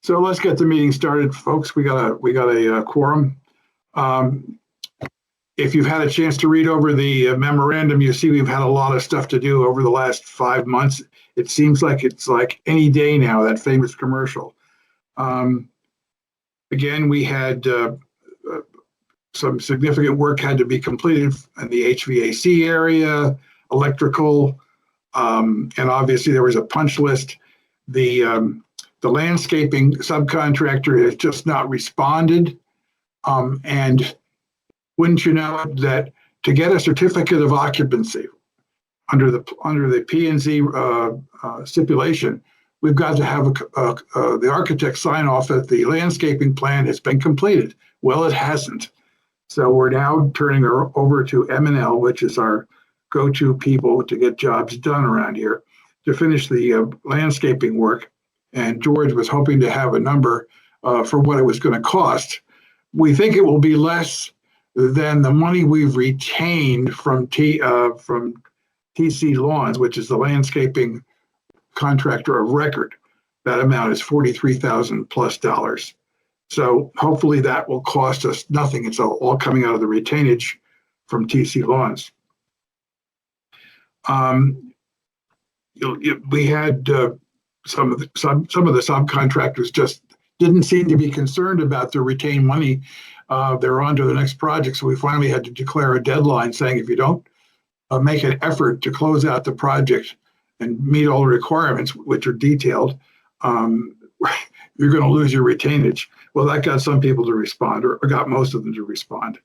So let's get the meeting started, folks. We got a quorum. If you've had a chance to read over the memorandum, you see we've had a lot of stuff to do over the last 5 months. It seems like it's like any day now, that famous commercial. Again, we had some significant work had to be completed in the HVAC area, electrical, and obviously there was a punch list. The landscaping subcontractor has just not responded. And wouldn't you know that to get a certificate of occupancy under the P&Z stipulation, we've got to have the architect sign off that the landscaping plan has been completed. Well, it hasn't. So we're now turning her over to M&L, which is our go-to people to get jobs done around here, to finish the landscaping work. And George was hoping to have a number for what it was going to cost. We think it will be less than the money we've retained from TC Lawns, which is the landscaping contractor of record. That amount is $43,000 plus. So hopefully that will cost us nothing. It's all coming out of the retainage from TC Lawns. We had some of the subcontractors just didn't seem to be concerned about the retained money. They're on to the next project. So we finally had to declare a deadline saying if you don't make an effort to close out the project and meet all the requirements, which are detailed, you're going to lose your retainage. Well, that got some people to respond, or got most of them to respond.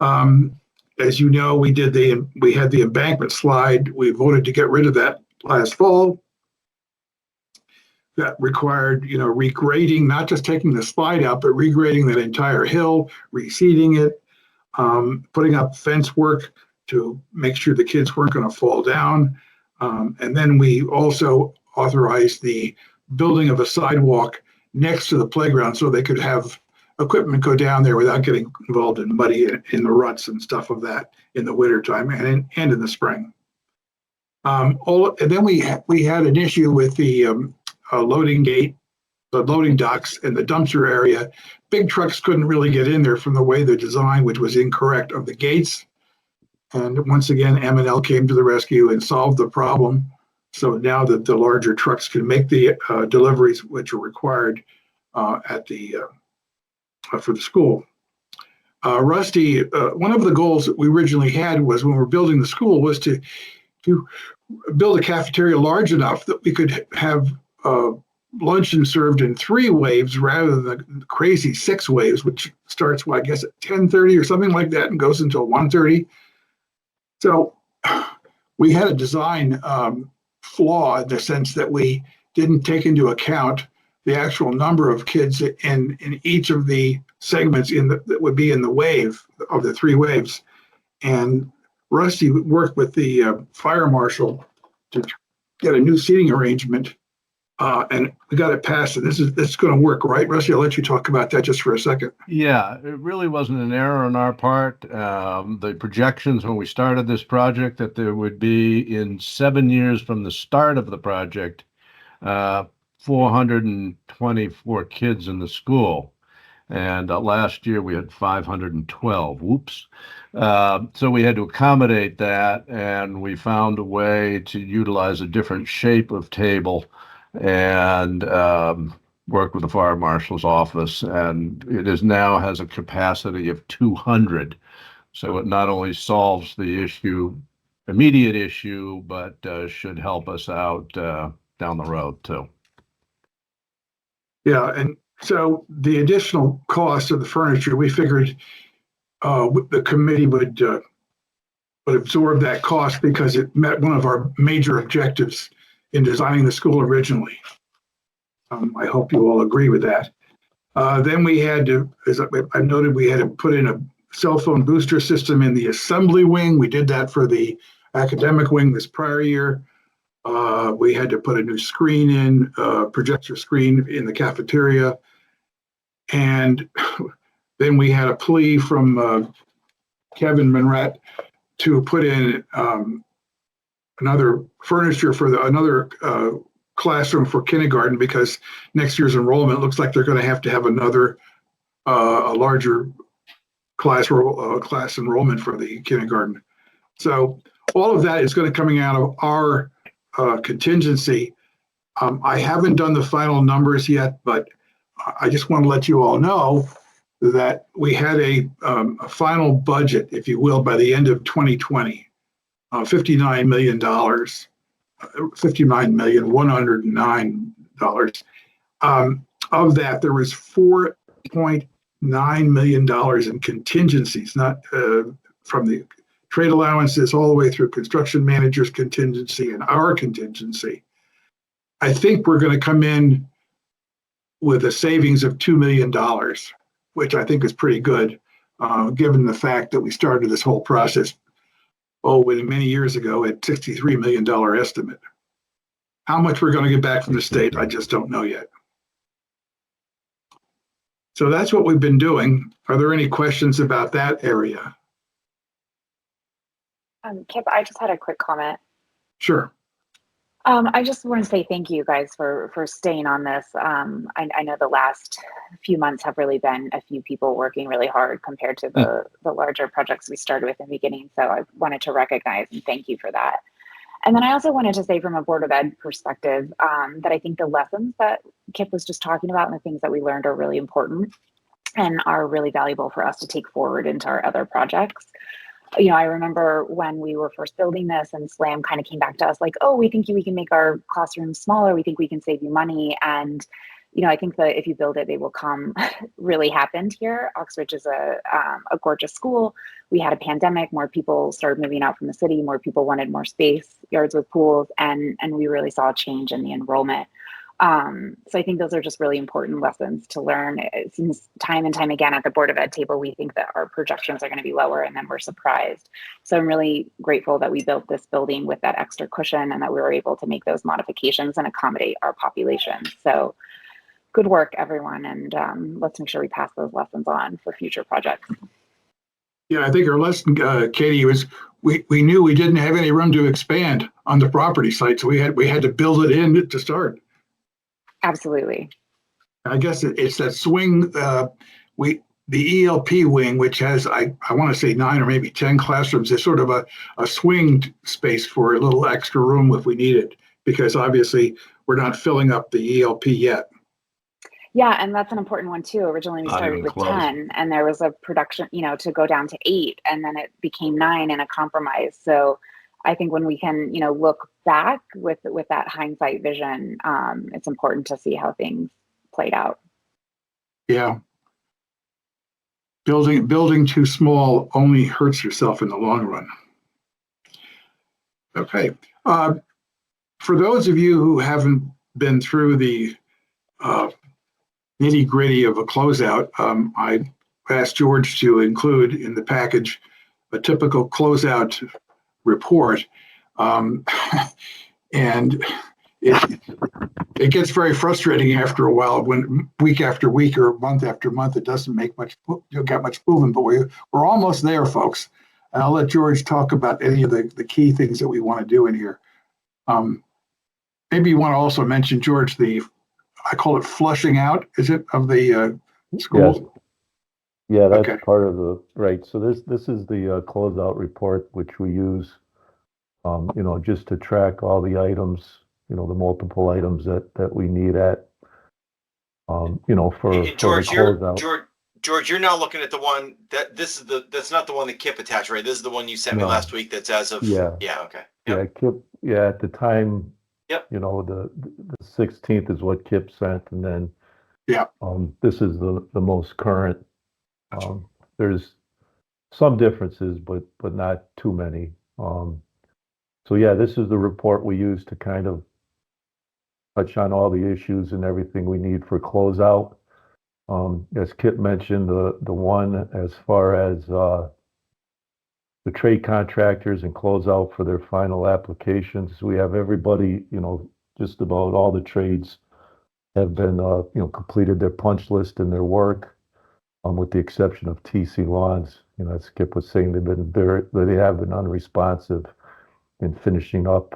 As you know, we had the embankment slide. We voted to get rid of that last fall. That required, regrading, not just taking the slide out, but regrading that entire hill, reseeding it, putting up fence work to make sure the kids weren't going to fall down. And then we also authorized the building of a sidewalk next to the playground so they could have equipment go down there without getting involved in muddy in the ruts and stuff of that in the wintertime and in the spring. And then we had an issue with the loading gate, the loading docks, and the dumpster area. Big trucks couldn't really get in there from the way they're designed, which was incorrect, of the gates. And once again, M&L came to the rescue and solved the problem. So now that the larger trucks can make the deliveries which are required for the school. Rusty, one of the goals that we originally had was when we're building the school was to build a cafeteria large enough that we could have luncheon served in 3 waves rather than the crazy 6 waves, which starts, I guess, at 10:30 or something like that and goes until 1:30. So we had a design flaw in the sense that we didn't take into account the actual number of kids in each of the segments that would be in the wave of the 3 waves. And Rusty worked with the fire marshal to get a new seating arrangement, and we got it passed. And this is going to work, right, Rusty? I'll let you talk about that just for a second. Yeah, it really wasn't an error on our part. The projections when we started this project that there would be, in 7 years from the start of the project, 424 kids in the school. And last year we had 512. Whoops. So we had to accommodate that, and we found a way to utilize a different shape of table and work with the fire marshal's office. And it has a capacity of 200. So it not only solves the immediate issue, but should help us out down the road too. Yeah, and so the additional cost of the furniture, we figured the committee would absorb that cost because it met one of our major objectives in designing the school originally. I hope you all agree with that. Then we had to, as I noted, we had to put in a cell phone booster system in the assembly wing. We did that for the academic wing this prior year. We had to put a new screen in, projector screen in the cafeteria. And then we had a plea from Kevin Monret to put in another furniture for another classroom for kindergarten because next year's enrollment looks like they're going to have another a larger class enrollment for the kindergarten. So all of that is going to coming out of our contingency. I haven't done the final numbers yet, but I just want to let you all know that we had a final budget, if you will, by the end of 2020, $59 million, $59,109. Of that, there was $4.9 million in contingencies, not from the trade allowances all the way through construction manager's contingency and our contingency. I think we're going to come in with a savings of $2 million, which I think is pretty good, given the fact that we started this whole process, many years ago at $63 million estimate. How much we're going to get back from the state, I just don't know yet. So that's what we've been doing. Are there any questions about that area? Kip, I just had a quick comment. Sure. I just want to say thank you guys for staying on this. I know the last few months have really been a few people working really hard compared to the larger projects we started with in the beginning. So I wanted to recognize and thank you for that. And then I also wanted to say from a Board of Ed perspective that I think the lessons that Kip was just talking about and the things that we learned are really important and are really valuable for us to take forward into our other projects. You know, I remember when we were first building this and SLAM kind of came back to us like, oh, we think we can make our classrooms smaller. We think we can save you money. And, you know, I think that if you build it, they will come really happened here. Oxbridge is a gorgeous school. We had a pandemic, more people started moving out from the city, more people wanted more space, yards with pools, and we really saw a change in the enrollment. So I think those are just really important lessons to learn. It seems time and time again at the Board of Ed table, we think that our projections are going to be lower and then we're surprised. So I'm really grateful that we built this building with that extra cushion and that we were able to make those modifications and accommodate our population. So good work, everyone. And let's make sure we pass those lessons on for future projects. Yeah, I think our lesson, Katie, was we knew we didn't have any room to expand on the property site. So we had to build it in to start. Absolutely. I guess it's that swing. The ELP wing, which has I want to say 9 or maybe 10 classrooms, is sort of a swing space for a little extra room if we need it, because obviously we're not filling up the ELP yet. Yeah, and that's an important one too. Originally we started with 10 and there was a production, you know, to go down to 8 and then it became 9 in a compromise. So I think when we can, you know, look back with that hindsight vision, it's important to see how things played out. Yeah. Building too small only hurts yourself in the long run. Okay. For those of you who haven't been through the nitty gritty of a closeout, I asked George to include in the package a typical closeout report. And it gets very frustrating after a while when week after week or month after month it doesn't make much, get much movement, but we're almost there, folks. And I'll let George talk about any of the key things that we want to do in here. Maybe you want to also mention, George, I call it flushing out, is it, of the schools? Yes. Yeah, that's okay. Part of the, right. So this is the closeout report, which we use, you know, just to track all the items, you know, the multiple items that we need at, you know, for George, the closeout. George, you're now looking at the one that's not the one that Kip attached, right? This is the one you sent me last week. That's as of okay. Yep. Yeah, Kip. Yeah, at the time. Yep. You know, the 16th is what Kip sent, and then this is the most current. There's some differences, but not too many. So yeah, this is the report we use to kind of touch on all the issues and everything we need for closeout. As Kip mentioned, the one as far as the trade contractors and closeout for their final applications, we have everybody, you know, just about all the trades have been, you know, completed their punch list and their work, with the exception of TC Lawns. You know, as Kip was saying, they have been unresponsive in finishing up.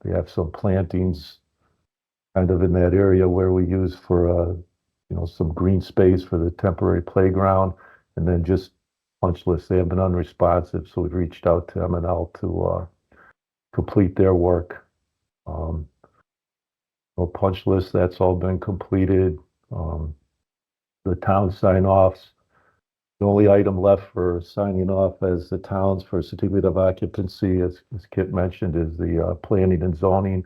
They have some plantings kind of in that area where we use for, some green space for the temporary playground, and then just punch lists. They have been unresponsive, so we've reached out to M&L to complete their work. Punch list, that's all been completed. The town sign offs. The only item left for signing off as the towns for certificate of occupancy, as Kip mentioned, is the planning and zoning.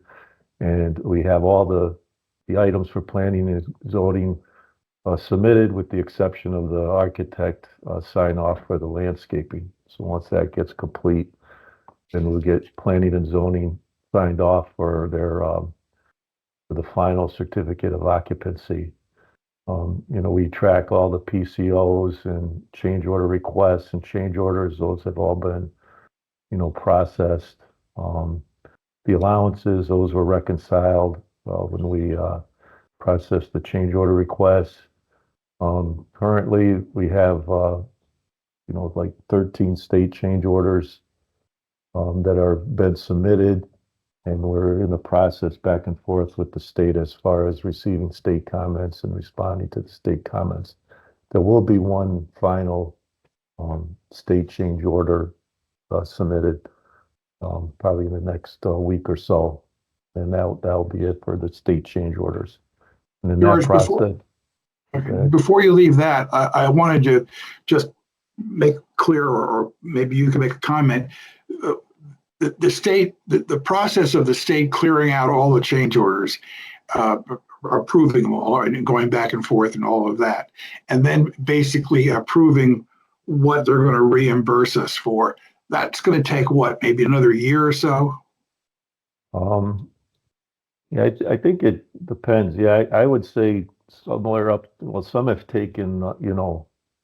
And we have all the items for planning and zoning submitted, with the exception of the architect sign off for the landscaping. So once that gets complete, then we'll get planning and zoning signed off for their for the final certificate of occupancy. We track all the PCOs and change order requests and change orders. Those have all been, processed. The allowances, those were reconciled when we processed the change order requests. Currently, we have, like 13 state change orders that are been submitted, and we're in the process back and forth with the state as far as receiving state comments and responding to the state comments. There will be one final state change order submitted probably in the next week or so, and that'll be it for the state change orders. And in George, that process, before you leave that, I wanted to just make clear, or maybe you can make a comment. The state, the process of the state clearing out all the change orders, approving them all, and going back and forth and all of that, and then basically approving what they're going to reimburse us for. That's going to take what, maybe another year or so? Yeah, I think it depends. Yeah, I would say somewhere up. Well, some have taken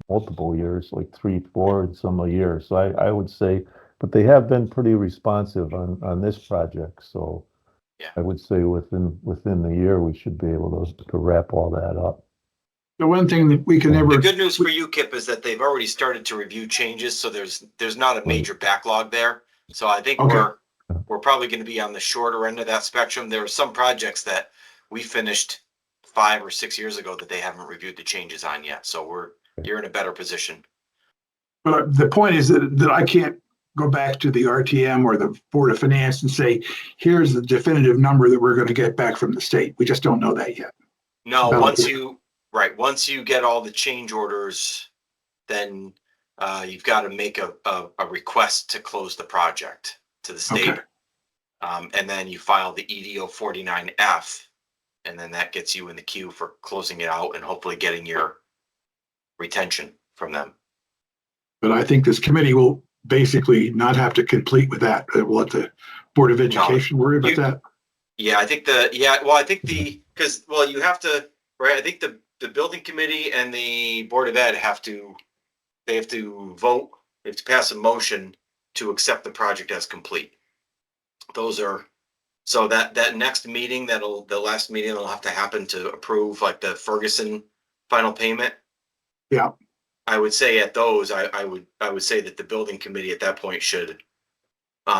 multiple years, like 3, 4, and some a year. So I would say, but they have been pretty responsive on this project. So yeah, I would say within the year we should be able to wrap all that up. The one thing that we can never. The good news for you, Kip, is that they've already started to review changes, so there's not a major backlog there. So I think we're probably going to be on the shorter end of that spectrum. There are some projects that we finished 5 or 6 years ago that they haven't reviewed the changes on yet. So you're in a better position. But the point is that I can't go back to the RTM or the Board of Finance and say, here's the definitive number that we're going to get back from the state. We just don't know that yet. No, once you get all the change orders, then you've got to make a request to close the project to the state. Okay. And then you file the EDO 49F, and then that gets you in the queue for closing it out and hopefully getting your retention from them. But I think this committee will basically not have to complete with that. We'll let the Board of Education worry about that. Yeah, I think you have to, right? I think the building committee and the Board of Ed have to vote. They have to pass a motion to accept the project as complete. So that next meeting, the last meeting that'll have to happen to approve like the Ferguson final payment. Yeah. I would say at those, I would say that the building committee at that point should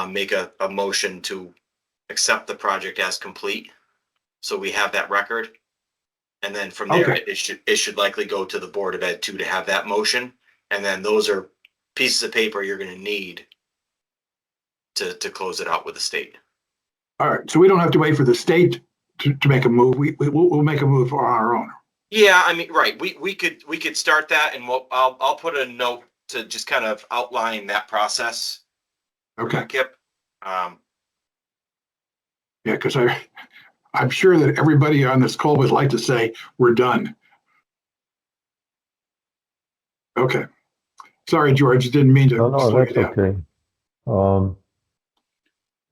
make a motion to accept the project as complete. So we have that record. And then from there, it should likely go to the Board of Ed too, to have that motion. And then those are pieces of paper you're going to need to close it out with the state. All right. So we don't have to wait for the state to make a move. We'll make a move on our own. Yeah, I mean, right. We could start that, and I'll put a note to just kind of outline that process. Okay. Kip. Yeah, because I'm sure that everybody on this call would like to say we're done. Okay. Sorry, George, didn't mean to. No, that's okay.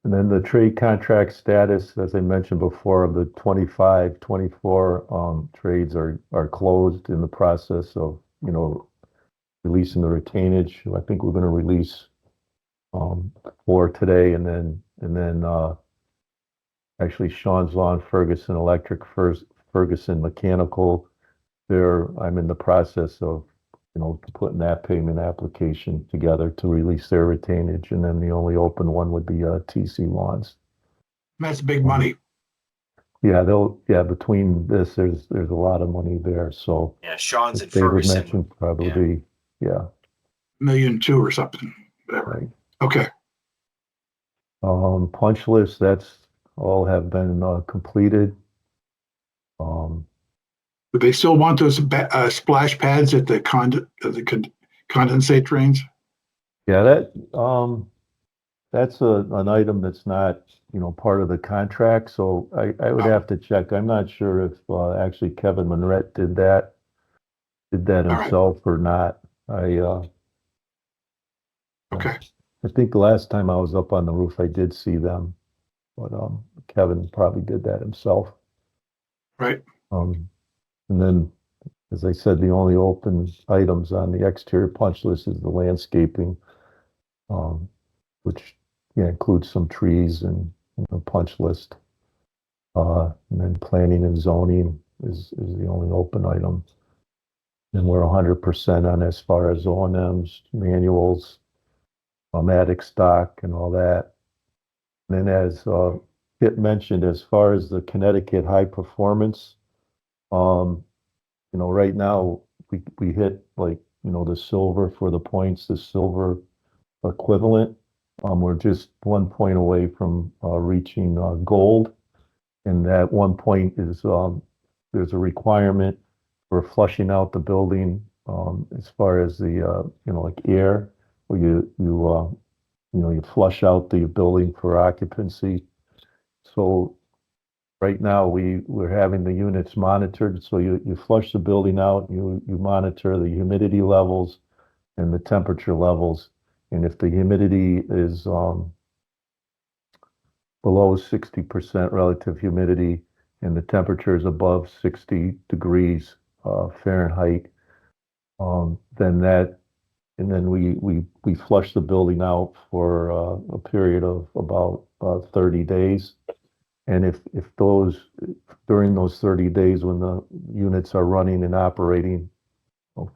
And then the trade contract status, as I mentioned before, of the 25, 24 trades are closed, in the process of, releasing the retainage. I think we're going to release 4 today, and then actually Sean's Lawn, Ferguson Electric, Ferguson Mechanical. I'm in the process of putting that payment application together to release their retainage, and then the only open one would be TC Lawns. That's big money. between this, there's a lot of money there, so Yeah, Sean's as in David Ferguson. mentioned, probably, yeah, $1.2 million or something, whatever. right. Okay. Punch list, that's all have been completed. Do they still want those splash pads at the condensate drains? Yeah, that's an item that's not, part of the contract, so I would have to check. I'm not sure if actually Kevin Monrette did that All right. himself or not. Okay. I think the last time I was up on the roof, I did see them, but Kevin probably did that himself. Right. And then, as I said, the only open items on the exterior punch list is the landscaping, um, which includes some trees and punch list. And then planning and zoning is the only open item. And we're 100% on as far as O&Ms, manuals, attic stock and all that. And then as Kit mentioned, as far as the Connecticut high performance, right now we hit like, the silver for the points, the silver equivalent. We're just 1 point away from reaching gold. And that 1 point is there's a requirement for flushing out the building as far as the like air, where you flush out the building for occupancy. So right now we're having the units monitored. So you flush the building out, you monitor the humidity levels and the temperature levels. And if the humidity is below 60% relative humidity and the temperature is above 60 degrees Fahrenheit, then we flush the building out for a period of about 30 days. And if during those 30 days when the units are running and operating,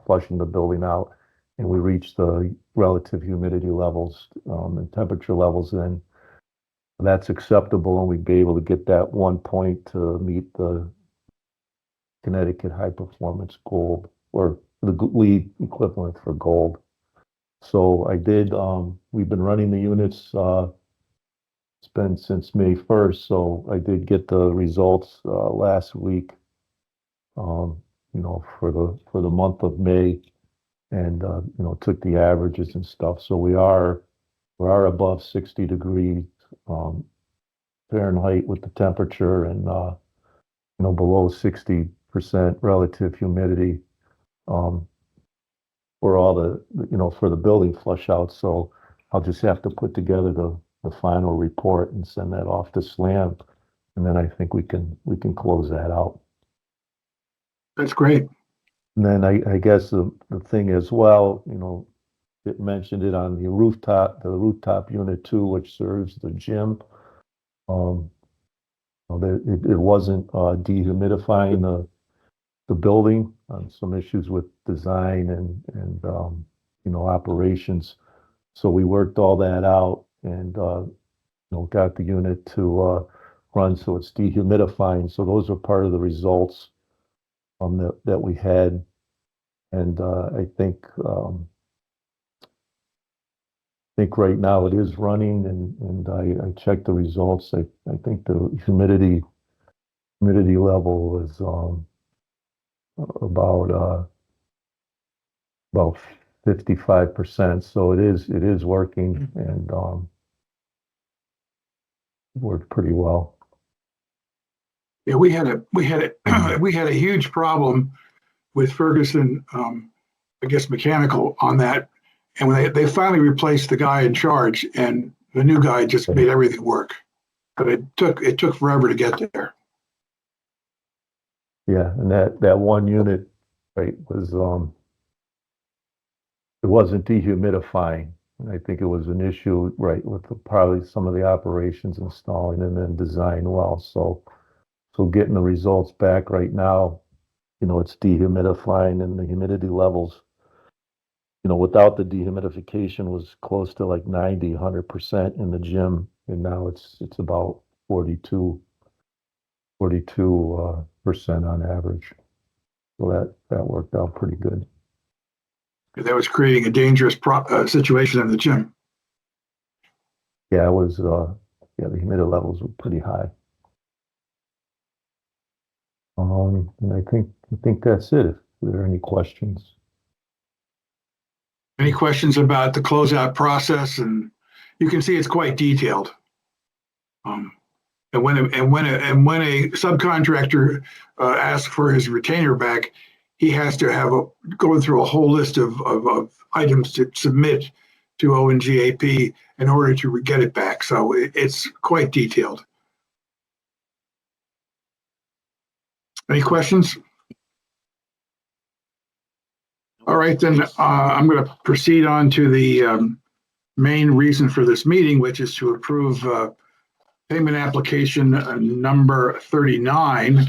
flushing the building out, and we reach the relative humidity levels and temperature levels, then that's acceptable, and we'd be able to get that 1 point to meet the Connecticut high performance gold, or the lead equivalent for gold. So we've been running the units, it's been since May 1st, so I did get the results last week, for the month of May, and took the averages and stuff. So we are above 60 degrees Fahrenheit with the temperature, and below 60% relative humidity for all for the building flush out. So I'll just have to put together the final report and send that off to SLAM, and then I think we can close that out. That's great. And then I guess the thing as well, it mentioned it on the rooftop unit 2, which serves the gym. It wasn't dehumidifying the building, some issues with design and operations. So we worked all that out and got the unit to run so it's dehumidifying. So those are part of the results that we had. And I think right now it is running, and I checked the results. I think the humidity level was about 55%. So it is working, and worked pretty well. Yeah, we had a huge problem with Ferguson, I guess mechanical on that. And when they finally replaced the guy in charge, and the new guy just made everything work. But it took forever to get there. Yeah, and that one unit, right, was it wasn't dehumidifying. I think it was an issue, right, with probably some of the operations installing and then design well. So getting the results back right now, it's dehumidifying, and the humidity levels, without the dehumidification was close to like 90, 100% in the gym. And now it's about 42. 42% on average. So that worked out pretty good. That was creating a dangerous situation in the gym. Yeah, it was. Yeah, the humidity levels were pretty high. And I think that's it. If there are any questions. Any questions about the closeout process? And you can see it's quite detailed. And when a subcontractor asks for his retainer back, he has to have go through a whole list of items to submit to ONGAP in order to get it back. So it's quite detailed. Any questions? All right, then I'm going to proceed on to the main reason for this meeting, which is to approve payment application number 39,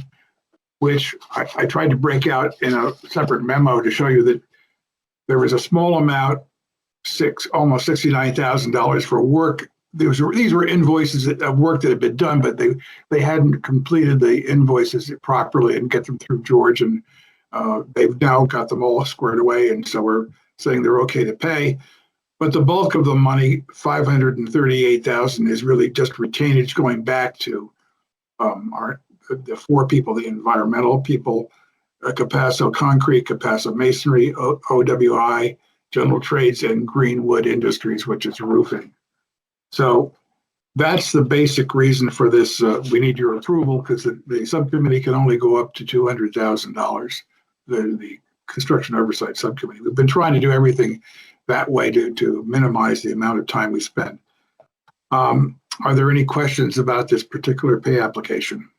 which I tried to break out in a separate memo to show you that there was a small amount, almost $69,000 for work. These were invoices of work that had been done, but they hadn't completed the invoices properly and get them through George, and they've now got them all squared away, and so we're saying they're okay to pay. But the bulk of the money, $538,000, is really just retainage going back to the four people, the environmental people, Capasso Concrete, Capasso Masonry, OWI, General Trades, and Greenwood Industries, which is roofing. So that's the basic reason for this. We need your approval because the subcommittee can only go up to $200,000. The Construction Oversight Subcommittee. We've been trying to do everything that way to minimize the amount of time we spend. Are there any questions about this particular pay application?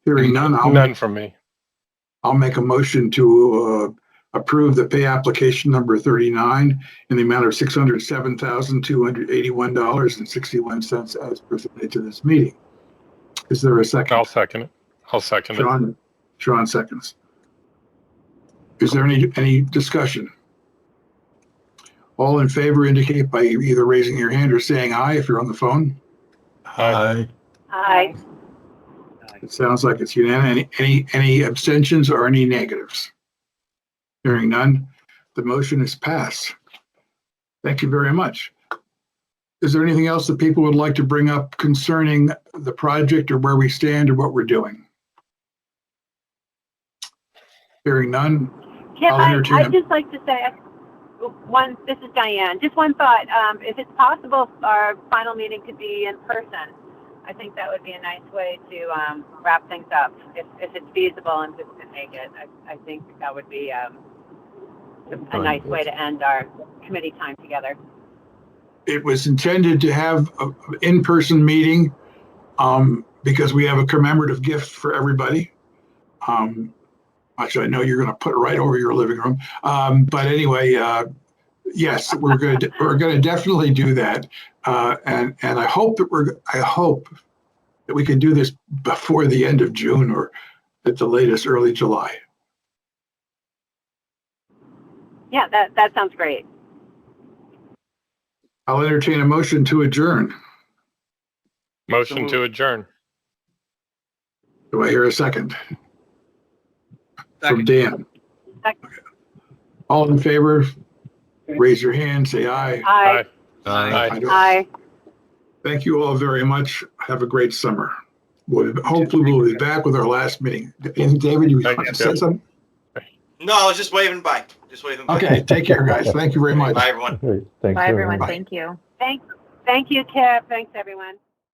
Hearing none. None from me. I'll make a motion to approve the pay application number 39 in the amount of $607,281.61 as presented to this meeting. Is there a second? I'll second it. Sean seconds. Is there any discussion? All in favor indicate by either raising your hand or saying aye if you're on the phone. Aye. Aye. It sounds like it's unanimous. Any abstentions or any negatives? Hearing none, the motion is passed. Thank you very much. Is there anything else that people would like to bring up concerning the project or where we stand or what we're doing? Hearing none. Kip, I'd just like to say this is Diane. Just one thought. If it's possible, our final meeting could be in person. I think that would be a nice way to wrap things up. If it's feasible and people can make it, I think that would be a nice way to end our committee time together. It was intended to have an in-person meeting because we have a commemorative gift for everybody. Actually, I know you're going to put it right over your living room. But anyway, yes, we're going to definitely do that. And I hope that we can do this before the end of June or at the latest early July. Yeah, that sounds great. I'll entertain a motion to adjourn. Motion to adjourn. Do I hear a second? From Dan. Second. All in favor, raise your hand, say aye. Aye. Aye. Thank you all very much. Have a great summer. Hopefully we'll be back with our last meeting. David, you want to say something? No, I was just waving bye. Okay, take care, guys. Thank you very much. Bye, everyone. Great. Thanks, Bye, everyone. Bye. Thank you. Thank you, Kip. Thanks, everyone.